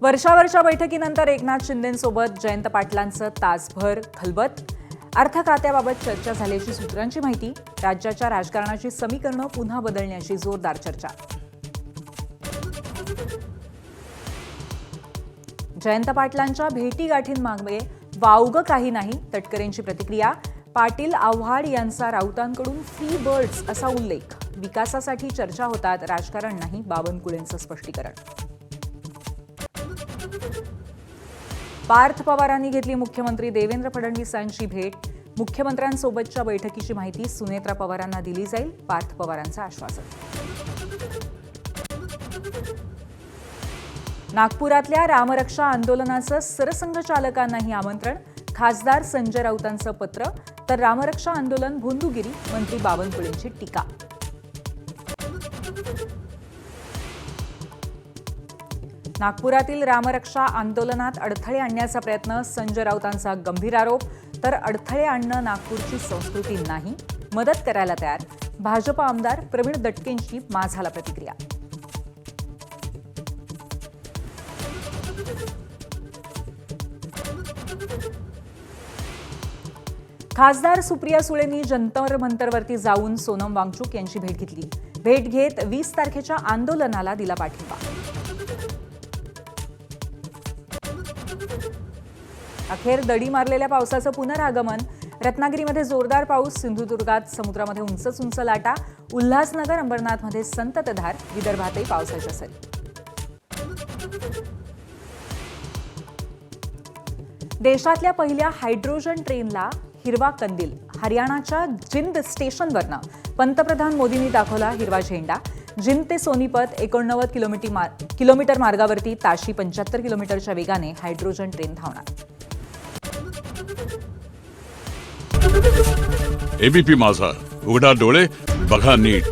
वर्षावरच्या बैठकीनंतर एकनाथ शिंदेंसोबत जयंत पाटलांचं तासभर खलबत. अर्थ खात्याबाबत चर्चा झाल्याची सूत्रांची माहिती. राज्याच्या राजकारणाची समीकरणं पुन्हा बदलण्याची जोरदार चर्चा. जयंत पाटलांच्या भेटीगाठींमागे वावगं काही नाही, तटकरेंची प्रतिक्रिया. पाटील आव्हाड यांचा राऊतांकडून फ्री बर्ड्स असा उल्लेख. विकासासाठी चर्चा होतात, राजकारण नाही, बावनकुळेंचं स्पष्टीकरण. पार्थ पवारांनी घेतली मुख्यमंत्री देवेंद्र फडणवीसांची भेट. मुख्यमंत्र्यांसोबतच्या बैठकीची माहिती सुनेत्रा पवारांना दिली जाईल, पार्थ पवारांचं आश्वासन. नागपुरातल्या रामरक्षा आंदोलनाचं सरसंघचालकांनाही आमंत्रण. खासदार संजय राऊतांचं पत्र. तर रामरक्षा आंदोलन भोंदूगिरी, मंत्री बावनकुळेंची टीका. नागपुरातील रामरक्षा आंदोलनात अडथळे आणण्याचा प्रयत्न, संजय राऊतांचा गंभीर आरोप. तर अडथळे आणणं नागपूरची संस्कृती नाही, मदत करायला तयार. भाजप आमदार प्रवीण दटकेंची माझाला प्रतिक्रिया. खासदार सुप्रिया सुळेंनी जंतर मंतरवरती जाऊन सोनम वांगचुक यांची भेट घेतली. भेट घेत 20 तारखेच्या आंदोलनाला दिला पाठिंबा. अखेर दडी मारलेल्या पावसाचं पुनरागमन. रत्नागिरीमध्ये जोरदार पाऊस. सिंधुदुर्गात समुद्रामध्ये उंच उंच लाटा. उल्हासनगर अंबरनाथमध्ये संततधार. विदर्भातही पावसाच्या सरी. देशातल्या पहिल्या हायड्रोजन ट्रेनला हिरवा कंदील. हरियाणाच्या जिंद स्टेशनवरनं पंतप्रधान मोदींनी दाखवला हिरवा झेंडा. जिंद ते सोनीपत 89 किलोमीटर मार्गावरती ताशी 75 किलोमीटरच्या वेगाने हायड्रोजन ट्रेन धावणार. एबीपी माझा, उघडा डोळे बघा नीट.